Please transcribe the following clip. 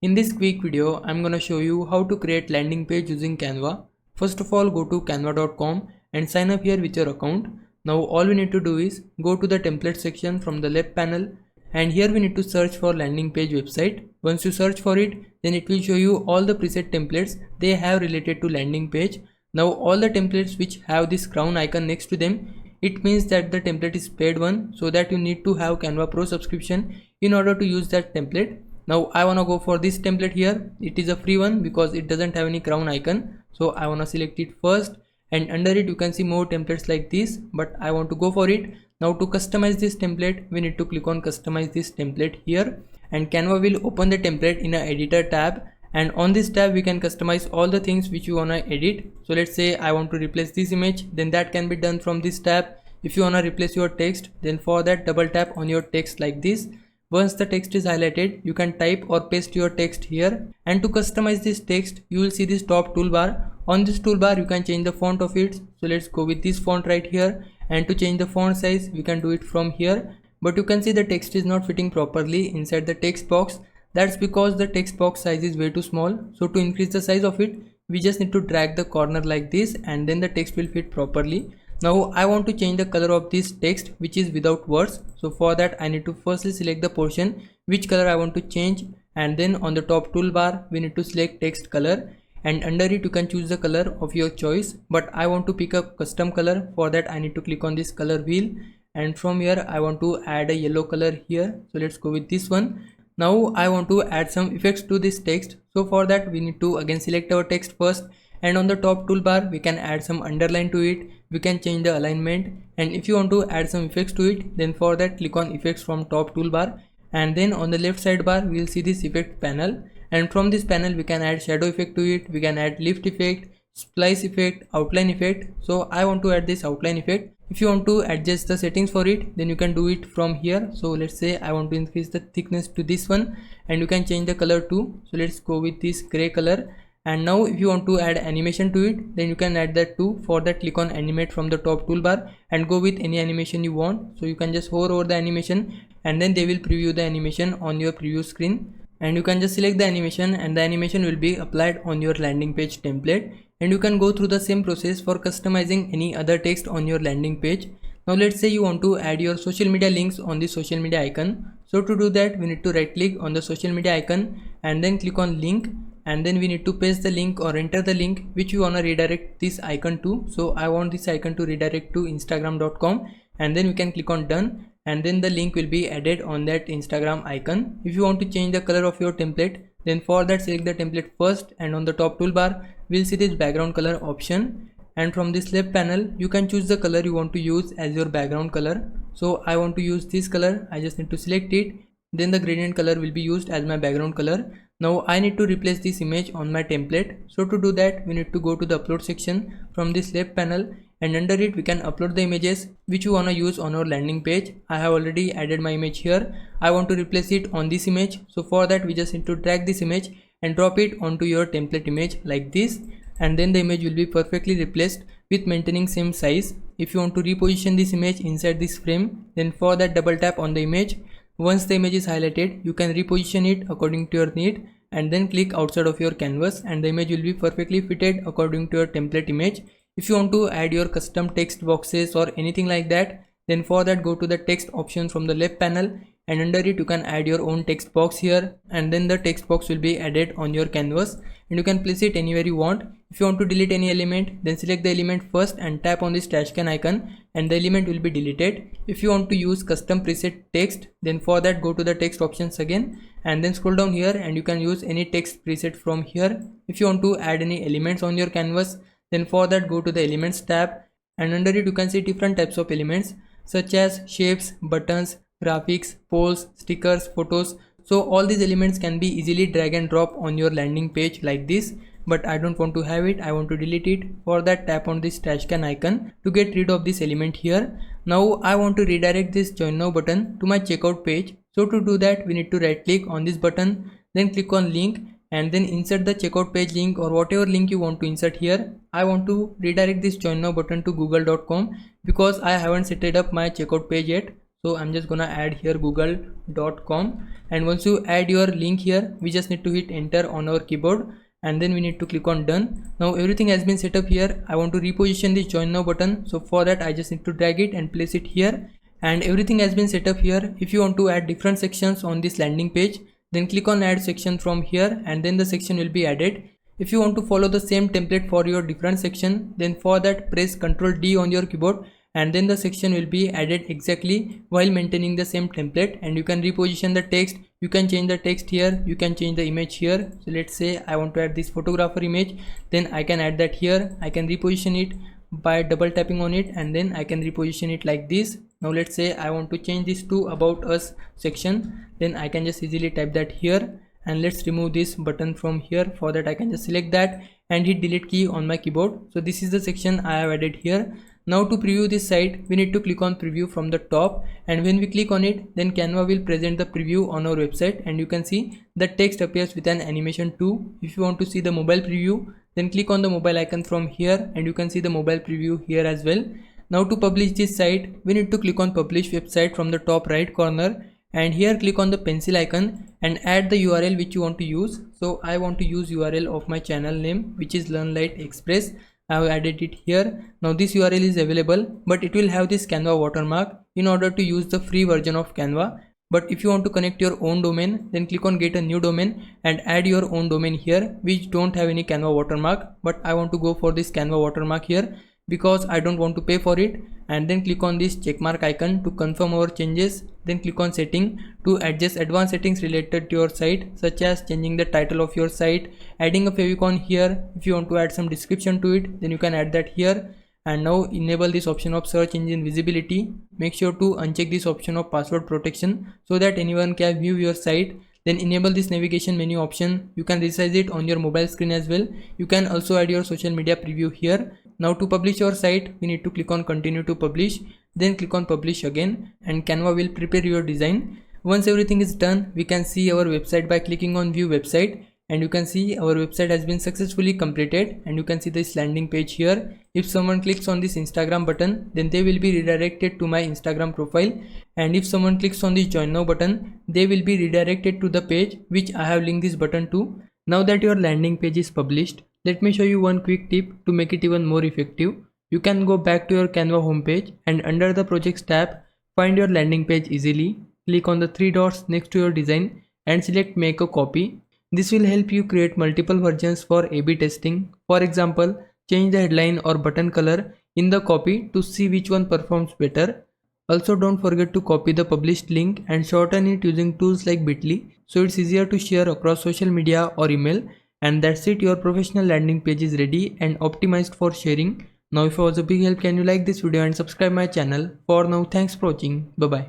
In this quick video, I'm gonna show you how to create landing page using Canva. First of all, go to canva.com and sign up here with your account. Now all we need to do is go to the template section from the left panel, and here we need to search for landing page website. Once you search for it, then it will show you all the preset templates they have related to landing page. Now all the templates which have this crown icon next to them, it means that the template is paid one, so that you need to have Canva Pro subscription in order to use that template. Now I wanna go for this template here. It is a free one because it doesn't have any crown icon, so I wanna select it first, and under it you can see more templates like this, but I want to go for it. Now to customize this template, we need to click on customize this template here, and Canva will open the template in a editor tab, and on this tab we can customize all the things which you wanna edit. So let's say I want to replace this image, then that can be done from this tab. If you wanna replace your text, then for that double tap on your text like this. Once the text is highlighted, you can type or paste your text here, and to customize this text you will see this top toolbar. On this toolbar you can change the font of it, so let's go with this font right here, and to change the font size we can do it from here. But you can see the text is not fitting properly inside the text box. That's because the text box size is way too small. So to increase the size of it, we just need to drag the corner like this, and then the text will fit properly. Now I want to change the color of this text which is without words. So for that I need to firstly select the portion which color I want to change, and then on the top toolbar we need to select text color, and under it you can choose the color of your choice, but I want to pick a custom color. For that I need to click on this color wheel, and from here I want to add a yellow color here, so let's go with this one. Now I want to add some effects to this text, so for that we need to again select our text first, and on the top toolbar we can add some underline to it. We can change the alignment, and if you want to add some effects to it, then for that click on effects from top toolbar, and then on the left sidebar we will see this effect panel, and from this panel we can add shadow effect to it. We can add lift effect, splice effect, outline effect. So I want to add this outline effect. If you want to adjust the settings for it, then you can do it from here. So let's say I want to increase the thickness to this one, and you can change the color too. So let's go with this gray color. And now if you want to add animation to it, then you can add that too. For that click on animate from the top toolbar and go with any animation you want. So you can just hover over the animation, and then they will preview the animation on your preview screen, and you can just select the animation, and the animation will be applied on your landing page template. And you can go through the same process for customizing any other text on your landing page. Now let's say you want to add your social media links on the social media icon. So to do that we need to right click on the social media icon and then click on link, and then we need to paste the link or enter the link which you want to redirect this icon to. So I want this icon to redirect to instagram.com, and then we can click on done, and then the link will be added on that Instagram icon. If you want to change the color of your template, then for that select the template first, and on the top toolbar we'll see this background color option, and from this left panel you can choose the color you want to use as your background color. So I want to use this color. I just need to select it, then the gradient color will be used as my background color. Now I need to replace this image on my template. So to do that we need to go to the upload section from this left panel, and under it we can upload the images which you wanna use on our landing page. I have already added my image here. I want to replace it on this image. So for that we just need to drag this image and drop it onto your template image like this, and then the image will be perfectly replaced with maintaining same size. If you want to reposition this image inside this frame, then for that double tap on the image. Once the image is highlighted, you can reposition it according to your need, and then click outside of your canvas, and the image will be perfectly fitted according to your template image. If you want to add your custom text boxes or anything like that, then for that go to the text option from the left panel, and under it you can add your own text box here, and then the text box will be added on your canvas, and you can place it anywhere you want. If you want to delete any element, then select the element first and tap on this trash can icon, and the element will be deleted. If you want to use custom preset text, then for that go to the text options again, and then scroll down here, and you can use any text preset from here. If you want to add any elements on your canvas, then for that go to the elements tab, and under it you can see different types of elements such as shapes, buttons, graphics, polls, stickers, photos. So all these elements can be easily drag and drop on your landing page like this, but I don't want to have it. I want to delete it. For that tap on this trash can icon to get rid of this element here. Now I want to redirect this join now button to my checkout page. So to do that we need to right click on this button, then click on link, and then insert the checkout page link or whatever link you want to insert here. I want to redirect this join now button to google.com because I haven't set it up my checkout page yet. So I'm just gonna add here google.com, and once you add your link here, we just need to hit enter on our keyboard, and then we need to click on done. Now everything has been set up here. I want to reposition this join now button, so for that I just need to drag it and place it here, and everything has been set up here. If you want to add different sections on this landing page, then click on add section from here, and then the section will be added. If you want to follow the same template for your different section, then for that press Ctrl D on your keyboard, and then the section will be added exactly while maintaining the same template. And you can reposition the text, you can change the text here, you can change the image here. So let's say I want to add this photographer image, then I can add that here. I can reposition it by double tapping on it, and then I can reposition it like this. Now let's say I want to change this to about us section, then I can just easily type that here. And let's remove this button from here. For that I can just select that and hit delete key on my keyboard. So this is the section I have added here. Now to preview this site, we need to click on preview from the top, and when we click on it, then Canva will present the preview on our website, and you can see the text appears with an animation too. If you want to see the mobile preview, then click on the mobile icon from here, and you can see the mobile preview here as well. Now to publish this site, we need to click on publish website from the top right corner, and here click on the pencil icon and add the URL which you want to use. So I want to use URL of my channel name, which is LearnLite Express. I have added it here. Now this URL is available, but it will have this Canva watermark in order to use the free version of Canva. But if you want to connect your own domain, then click on get a new domain and add your own domain here which don't have any Canva watermark. But I want to go for this Canva watermark here because I don't want to pay for it. And then click on this checkmark icon to confirm our changes. Then click on setting to adjust advanced settings related to your site, such as changing the title of your site, adding a favicon here. If you want to add some description to it, then you can add that here. And now enable this option of search engine visibility. Make sure to uncheck this option of password protection so that anyone can view your site. Then enable this navigation menu option. You can resize it on your mobile screen as well. You can also add your social media preview here. Now to publish your site, we need to click on continue to publish, then click on publish again, and Canva will prepare your design. Once everything is done, we can see our website by clicking on view website, and you can see our website has been successfully completed, and you can see this landing page here. If someone clicks on this Instagram button, then they will be redirected to my Instagram profile, and if someone clicks on this join now button, they will be redirected to the page which I have linked this button to. Now that your landing page is published, let me show you one quick tip to make it even more effective. You can go back to your Canva homepage, and under the projects tab, find your landing page easily. Click on the three dots next to your design and select make a copy. This will help you create multiple versions for A/B testing. For example, change the headline or button color in the copy to see which one performs better. Also, don't forget to copy the published link and shorten it using tools like Bitly, so it's easier to share across social media or email. And that's it, your professional landing page is ready and optimized for sharing. Now if it was a big help, can you like this video and subscribe my channel. For now, thanks for watching. Bye bye.